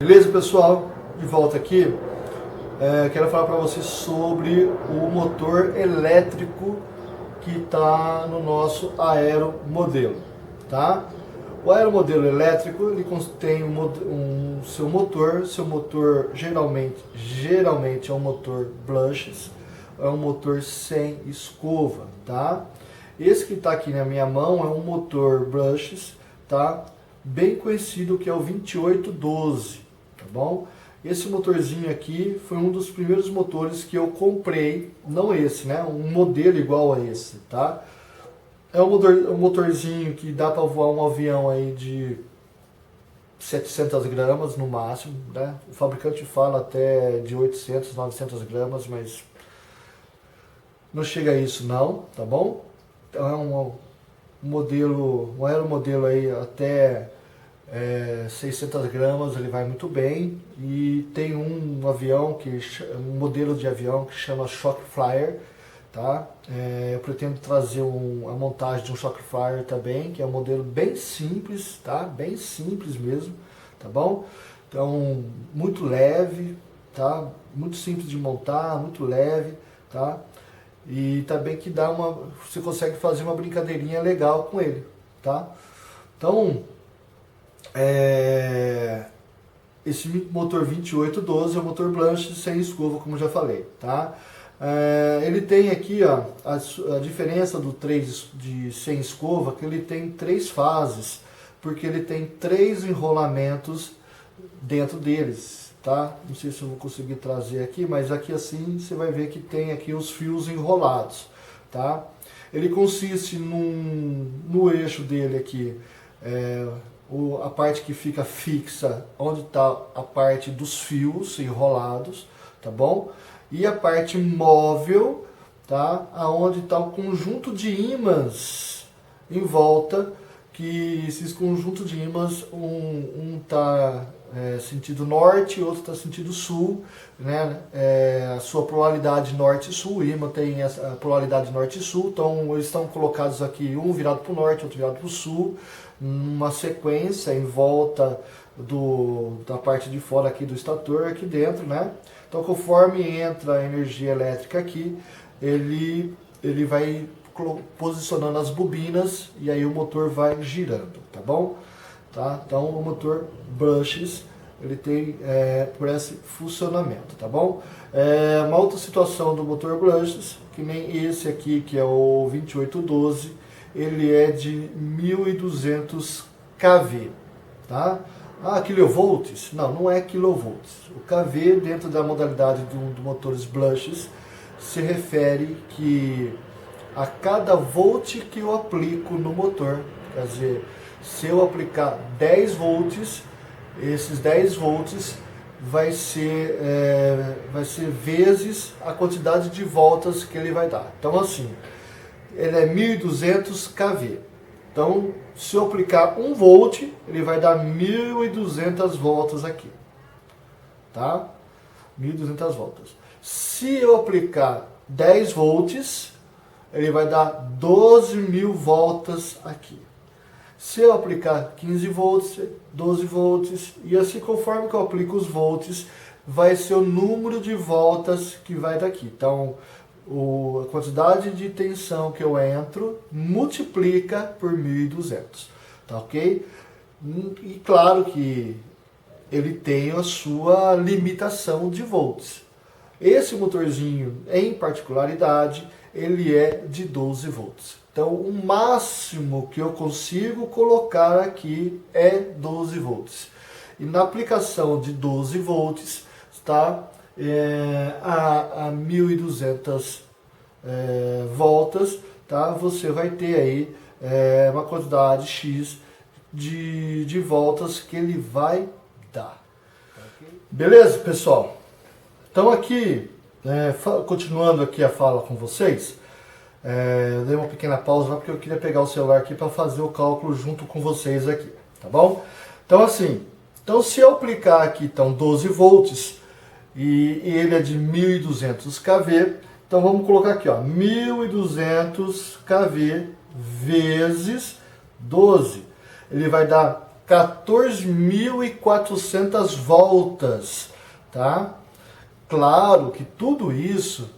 Beleza, pessoal? De volta aqui. Quero falar para vocês sobre o motor elétrico que está no nosso aeromodelo, tá? O aeromodelo elétrico ele contém seu motor geralmente é um motor brushless, é um motor sem escova, tá? Esse que está aqui na minha mão é um motor brushless, tá? Bem conhecido, que é o 2812, tá bom? Esse motorzinho aqui foi um dos primeiros motores que eu comprei, não esse, né? Um modelo igual a esse, tá? É um motorzinho que dá para voar um avião aí de 700 gramas no máximo, né? O fabricante fala até de 800, 900 gramas, mas não chega a isso não, tá bom? Então é um aeromodelo aí até 600 gramas, ele vai muito bem. E tem um modelo de avião que chama Shock Flyer, tá? Eu pretendo trazer a montagem de um Shock Flyer também, que é um modelo bem simples, tá? Bem simples mesmo, tá bom? Então, muito leve, tá? Muito simples de montar, muito leve, tá? E também que você consegue fazer uma brincadeirinha legal com ele, tá? Então, esse motor 2812 é um motor Blanche sem escova, como já falei, tá? Ele tem aqui, ó, a diferença do 3 de sem escova, que ele tem 3 fases, porque ele tem 3 enrolamentos dentro deles, tá? Não sei se eu vou conseguir trazer aqui, mas aqui assim você vai ver que tem aqui os fios enrolados, tá? Ele consiste no eixo dele aqui, a parte que fica fixa, onde está a parte dos fios enrolados, tá bom? E a parte móvel, tá? Aonde está o conjunto de ímãs em volta, que esses conjuntos de ímãs, um tá sentido norte, outro está sentido sul, né? A sua polaridade norte e sul, o ímã tem a polaridade norte e sul, então eles estão colocados aqui, um virado para o norte, outro virado para o sul, uma sequência em volta da parte de fora aqui do estator, aqui dentro, né? Então, conforme entra a energia elétrica aqui, ele vai posicionando as bobinas e aí o motor vai girando, tá bom? Tá? Então, o motor brushless, ele tem por esse funcionamento, tá bom? Uma outra situação do motor brushless, que nem esse aqui, que é o 2812, ele é de 1200 kV, tá? Kilovolts? Não, não é kilovolts. O kV, dentro da modalidade do motores brushless, se refere que a cada volt que eu aplico no motor, quer dizer, se eu aplicar 10 volts, esses 10 volts vai ser vezes a quantidade de voltas que ele vai dar. Então assim, ele é 1200 kV. Então, se eu aplicar 1 volt, ele vai dar 1200 voltas aqui. Tá? 1200 voltas. Se eu aplicar 10 volts, ele vai dar 12.000 voltas aqui. Se eu aplicar 15 volts, 12 volts, e assim conforme que eu aplico os volts, vai ser o número de voltas que vai daqui. Então, a quantidade de tensão que eu entro multiplica por 1200, tá ok? E claro que ele tem a sua limitação de volts. Esse motorzinho, em particularidade, ele é de 12 volts. Então, o máximo que eu consigo colocar aqui é 12 volts. E na aplicação de 12 volts, tá? A 1200 voltas, tá? Você vai ter aí uma quantidade X de voltas que ele vai dar. Beleza, pessoal? Então aqui, continuando aqui a fala com vocês, eu dei uma pequena pausa porque eu queria pegar o celular aqui para fazer o cálculo junto com vocês aqui, tá bom? Então assim, se eu aplicar aqui 12 volts, e ele é de 1200 kV, então vamos colocar aqui, ó, 1200 kV vezes 12, ele vai dar 14.400 voltas, tá? Claro que tudo isso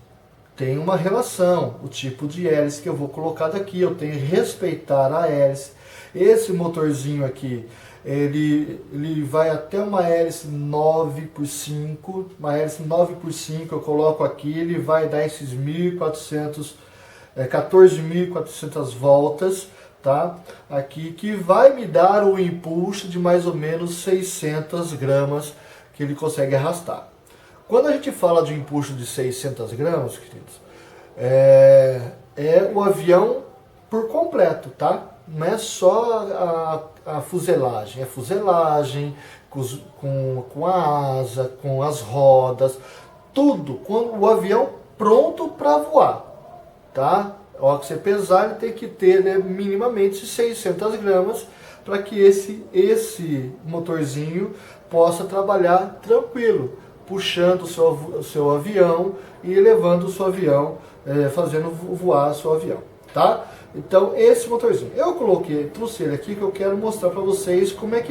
tem uma relação, o tipo de hélice que eu vou colocar daqui, eu tenho que respeitar a hélice. Esse motorzinho aqui, ele vai até uma hélice 9x5, uma hélice 9x5 eu coloco aqui, ele vai dar esses 14.400 voltas, tá? Aqui, que vai me dar um impulso de mais ou menos 600 gramas que ele consegue arrastar. Quando a gente fala de impulso de 600 gramas, queridos, é o avião por completo, tá? Não é só a fuselagem, é fuselagem, com a asa, com as rodas, tudo, com o avião pronto para voar, tá? A hora que você pesar, ele tem que ter, né, minimamente 600 gramas para que esse motorzinho possa trabalhar tranquilo, puxando o seu avião e levando o seu avião, fazendo voar o seu avião, tá? Então, esse motorzinho. Eu trouxe ele aqui que eu quero mostrar para vocês como é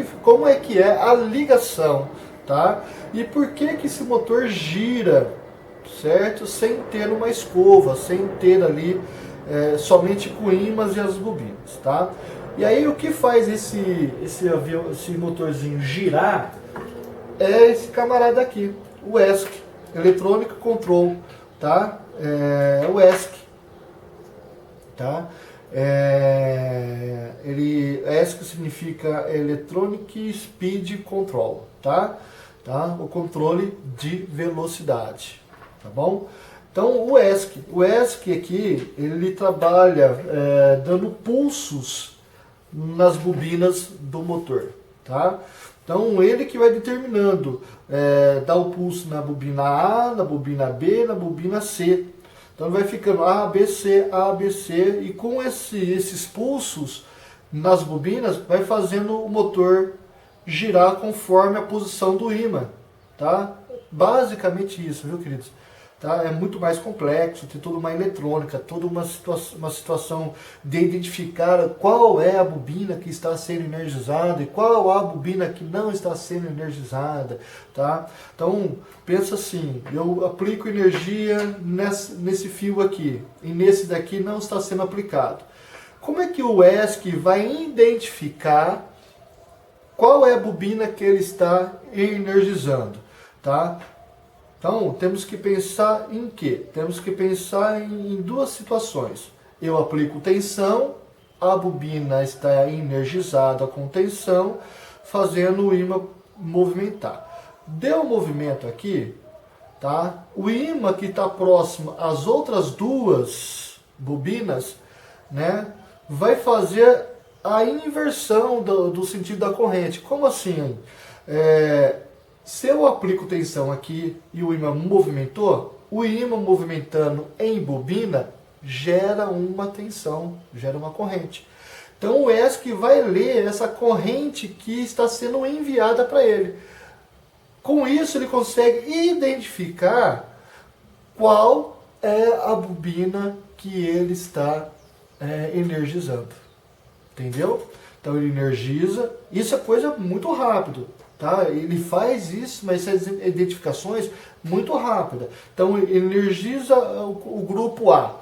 que é a ligação, tá? E por que esse motor gira, certo? Sem ter uma escova, sem ter ali somente com ímãs e as bobinas, tá? E aí o que faz esse motorzinho girar é esse camarada aqui, o ESC, Electronic Control, tá? O ESC, tá? ESC significa Electronic Speed Control, tá? O controle de velocidade, tá bom? Então o ESC aqui, ele trabalha dando pulsos nas bobinas do motor, tá? Então ele que vai determinando, dá o pulso na bobina A, na bobina B, na bobina C. Então vai ficando A, B, C, A, B, C, e com esses pulsos nas bobinas, vai fazendo o motor girar conforme a posição do ímã, tá? Basicamente isso, viu, queridos? Tá? É muito mais complexo, tem toda uma eletrônica, toda uma situação de identificar qual é a bobina que está sendo energizada e qual a bobina que não está sendo energizada, tá? Então, pensa assim, eu aplico energia nesse fio aqui, e nesse daqui não está sendo aplicado. Como é que o ESC vai identificar qual é a bobina que ele está energizando, tá? Então, temos que pensar em quê? Temos que pensar em duas situações. Eu aplico tensão, a bobina está energizada com tensão, fazendo o ímã movimentar. Deu movimento aqui, tá? O ímã que está próximo às outras duas bobinas, né, vai fazer a inversão do sentido da corrente. Como assim? Se eu aplico tensão aqui e o ímã movimentou, o ímã movimentando em bobina gera uma tensão, gera uma corrente. Então o ESC vai ler essa corrente que está sendo enviada para ele. Com isso ele consegue identificar qual é a bobina que ele está energizando. Entendeu? Então ele energiza, isso é coisa muito rápido. Tá? Ele faz isso, mas essas identificações muito rápidas. Então ele energiza o grupo A.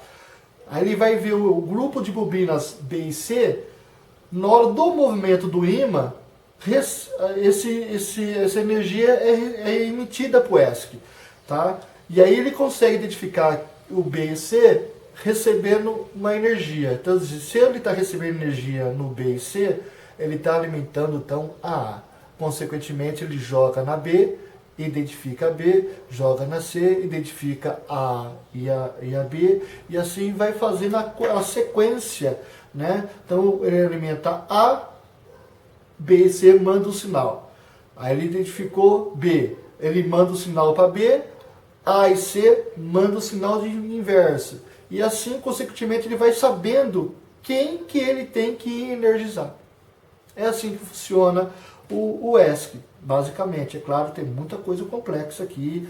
Aí ele vai ver o grupo de bobinas B e C. Na hora do movimento do ímã, essa energia é emitida para o ESC. Tá? E aí ele consegue identificar o B e C recebendo uma energia. Então, se ele está recebendo energia no B e C, ele está alimentando então a A. Consequentemente, ele joga na B, identifica a B, joga na C, identifica a e a B, e assim vai fazendo a sequência, né? Então, ele alimenta A, B e C, manda o sinal. Aí ele identificou B, ele manda o sinal para B, A e C manda o sinal de inverso. E assim, consequentemente, ele vai sabendo quem que ele tem que energizar. É assim que funciona o ESC, basicamente. É claro, tem muita coisa complexa aqui,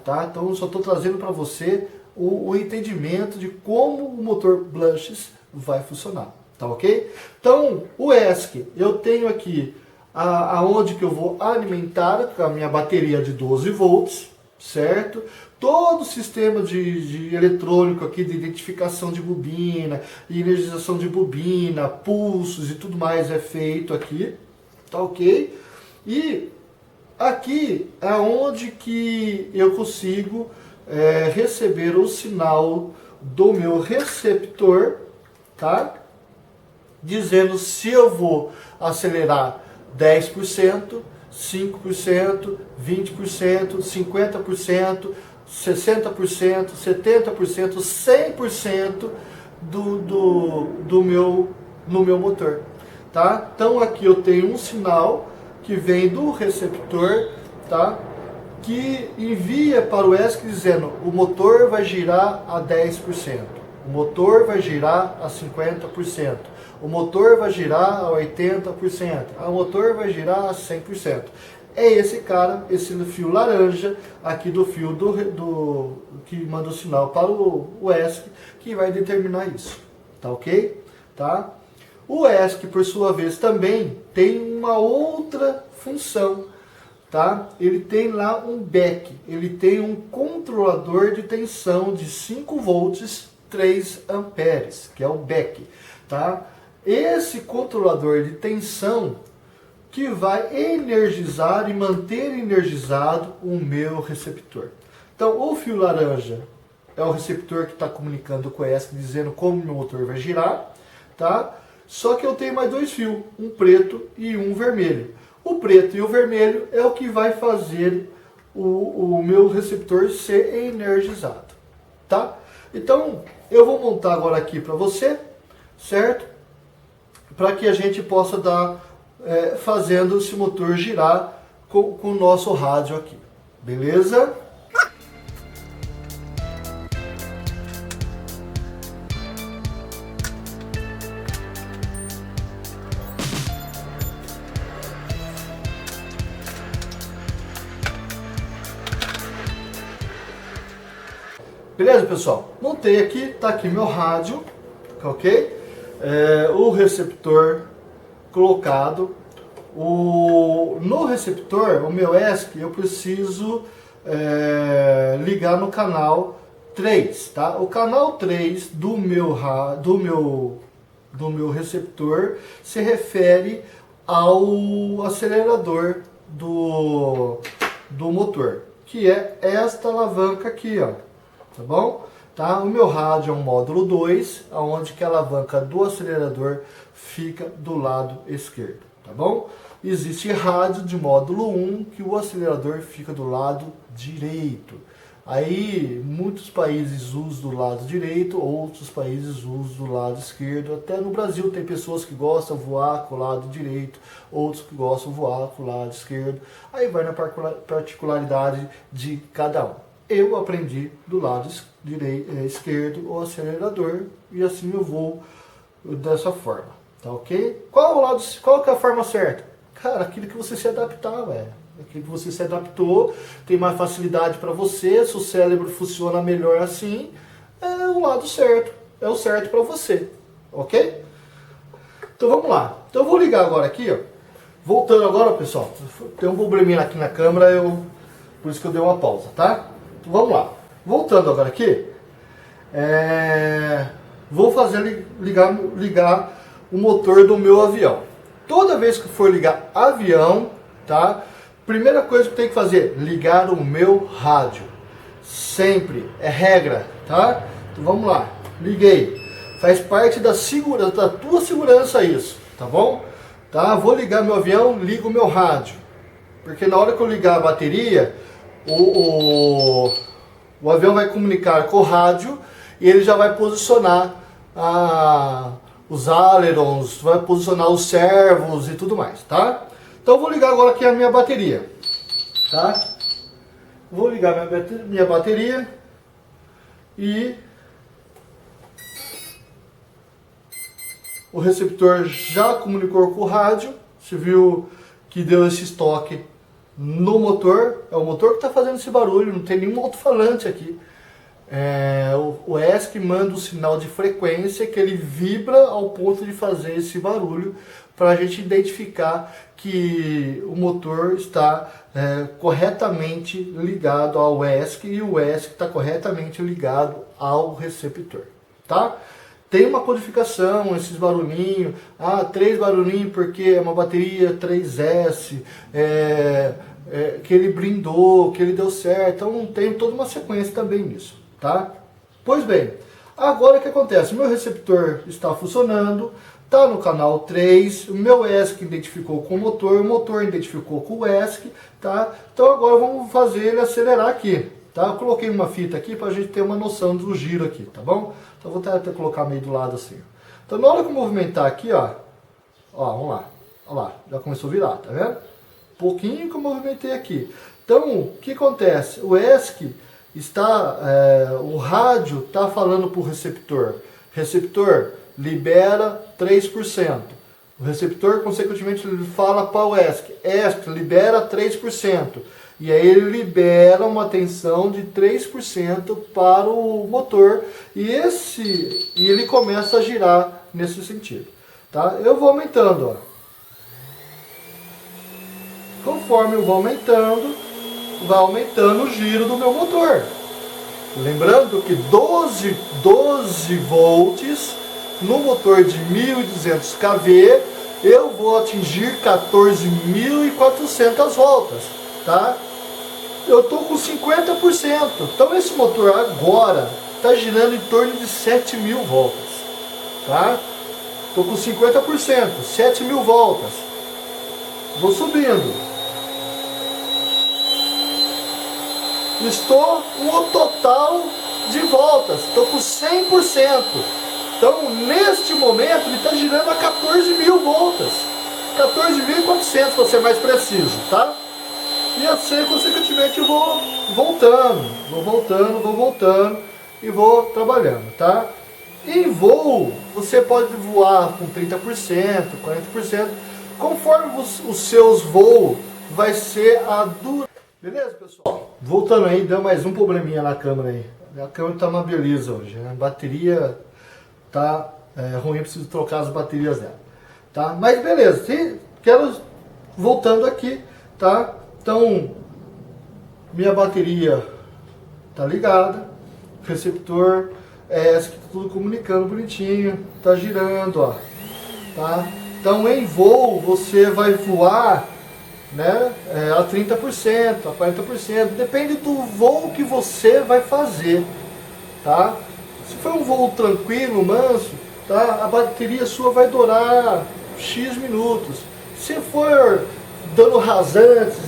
tá? Então eu só estou trazendo para você o entendimento de como o motor Blanchis vai funcionar, tá ok? Então, o ESC, eu tenho aqui aonde que eu vou alimentar a minha bateria de 12 volts, certo? Todo o sistema de eletrônico aqui, de identificação de bobina, energização de bobina, pulsos e tudo mais é feito aqui, tá ok? E aqui é onde que eu consigo receber o sinal do meu receptor, tá? Dizendo se eu vou acelerar 10%, 5%, 20%, 50%, 60%, 70%, 100% no meu motor. Tá? Então aqui eu tenho um sinal que vem do receptor, tá? Que envia para o ESC dizendo o motor vai girar a 10%, o motor vai girar a 50%, o motor vai girar a 80%, o motor vai girar a 100%. É esse cara, esse fio laranja aqui do fio que manda o sinal para o ESC que vai determinar isso, tá ok? Tá? O ESC, por sua vez, também tem uma outra função, tá? Ele tem lá um BEC, ele tem um controlador de tensão de 5 volts, 3 amperes, que é o BEC, tá? Esse controlador de tensão que vai energizar e manter energizado o meu receptor. Então, o fio laranja é o receptor que está comunicando com o ESC, dizendo como o meu motor vai girar, tá? Só que eu tenho mais dois fios, um preto e um vermelho. O preto e o vermelho é o que vai fazer o meu receptor ser energizado, tá? Então, eu vou montar agora aqui para você, certo? Para que a gente possa dar fazendo esse motor girar com o nosso rádio aqui, beleza? Beleza, pessoal? Montei aqui, tá aqui meu rádio, ok? O receptor colocado. No receptor, o meu ESC, eu preciso ligar no canal 3, tá? O canal 3 do meu receptor se refere ao acelerador do motor, que é esta alavanca aqui, ó, tá bom? Tá? O meu rádio é um módulo 2, onde que a alavanca do acelerador fica do lado esquerdo, tá bom? Existe rádio de módulo 1, que o acelerador fica do lado direito. Aí, muitos países usam do lado direito, outros países usam do lado esquerdo. Até no Brasil tem pessoas que gostam de voar com o lado direito, outros que gostam de voar com o lado esquerdo. Aí vai na particularidade de cada um. Eu aprendi do lado esquerdo o acelerador e assim eu vou dessa forma, tá ok? Qual que é a forma certa? Cara, aquilo que você se adaptar, velho. Aquilo que você se adaptou, tem mais facilidade para você, seu cérebro funciona melhor assim, é o lado certo, é o certo para você, ok? Então vamos lá. Então eu vou ligar agora aqui, ó. Voltando agora, pessoal, tem um probleminha aqui na câmera, por isso que eu dei uma pausa, tá? Então vamos lá. Voltando agora aqui, vou fazer ligar o motor do meu avião. Toda vez que for ligar avião, tá? Primeira coisa que tem que fazer, ligar o meu rádio. Sempre, é regra, tá? Então vamos lá, liguei. Faz parte da segurança, da tua segurança isso, tá bom? Tá? Vou ligar meu avião, ligo o meu rádio. Porque na hora que eu ligar a bateria, o avião vai comunicar com o rádio e ele já vai posicionar os ailerons, vai posicionar os servos e tudo mais, tá? Então eu vou ligar agora aqui a minha bateria, tá? Vou ligar minha bateria e o receptor já comunicou com o rádio. Você viu que deu esse estoque no motor, é o motor que está fazendo esse barulho, não tem nenhum alto-falante aqui. o ESC manda um sinal de frequência que ele vibra ao ponto de fazer esse barulho para a gente identificar que o motor está corretamente ligado ao ESC e o ESC está corretamente ligado ao receptor, tá? Tem uma codificação, esses barulhinhos, 3 barulhinhos porque é uma bateria 3S, que ele brindou, que ele deu certo, então tem toda uma sequência também nisso, tá? Pois bem, agora o que acontece? O meu receptor está funcionando, está no canal 3, o meu ESC identificou com o motor identificou com o ESC, tá? Então agora vamos fazer ele acelerar aqui, tá? Eu coloquei uma fita aqui para a gente ter uma noção do giro aqui, tá bom? Então vou tentar colocar meio do lado assim. Então na hora que eu movimentar aqui, vamos lá, ó lá, já começou a virar, tá vendo? Pouquinho que eu movimentei aqui. Então o que acontece? O ESC está, o rádio está falando para o receptor libera 3%. O receptor, consequentemente, ele fala para o ESC libera 3%. E aí ele libera uma tensão de 3% para o motor e ele começa a girar nesse sentido. Tá? Eu vou aumentando. Ó. Conforme eu vou aumentando, vai aumentando o giro do meu motor. Lembrando que 12 volts no motor de 1200 kV, eu vou atingir 14.400 voltas, tá? Eu estou com 50%, então esse motor agora está girando em torno de 7.000 voltas, tá? Estou com 50%, 7.000 voltas. Vou subindo. Estou com o total de voltas, estou com 100%. Então, neste momento, ele está girando a 14.000 voltas. 14.400, para ser mais preciso, tá? E assim, consequentemente, eu vou voltando e vou trabalhando, tá? Em voo, você pode voar com 30%, 40%, conforme os seus voos vai ser a duração. Beleza, pessoal? Voltando aí, deu mais um probleminha na câmera aí. A câmera tá uma beleza hoje, né? A bateria tá ruim, preciso trocar as baterias dela, tá? Mas beleza, voltando aqui, tá? Então, minha bateria tá ligada, receptor, tudo comunicando bonitinho, tá girando, ó, tá? Então, em voo, você vai voar, né, a 30%, a 40%, depende do voo que você vai fazer, tá? Se for um voo tranquilo, manso, tá, a bateria sua vai durar X minutos. Se for dando rasantes,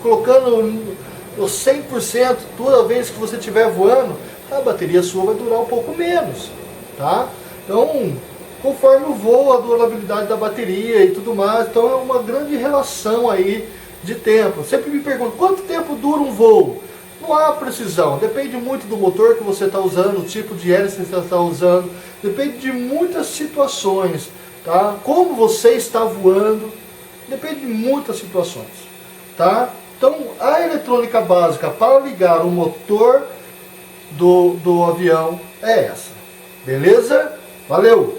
colocando os 100% toda vez que você estiver voando, a bateria sua vai durar um pouco menos, tá? Então, conforme o voo, a durabilidade da bateria e tudo mais, então é uma grande relação aí de tempo. Sempre me pergunto, quanto tempo dura um voo? Não há precisão, depende muito do motor que você está usando, o tipo de hélice que você está usando, depende de muitas situações, tá? Como você está voando, depende de muitas situações, tá? Então, a eletrônica básica para ligar o motor do avião é essa, beleza? Valeu!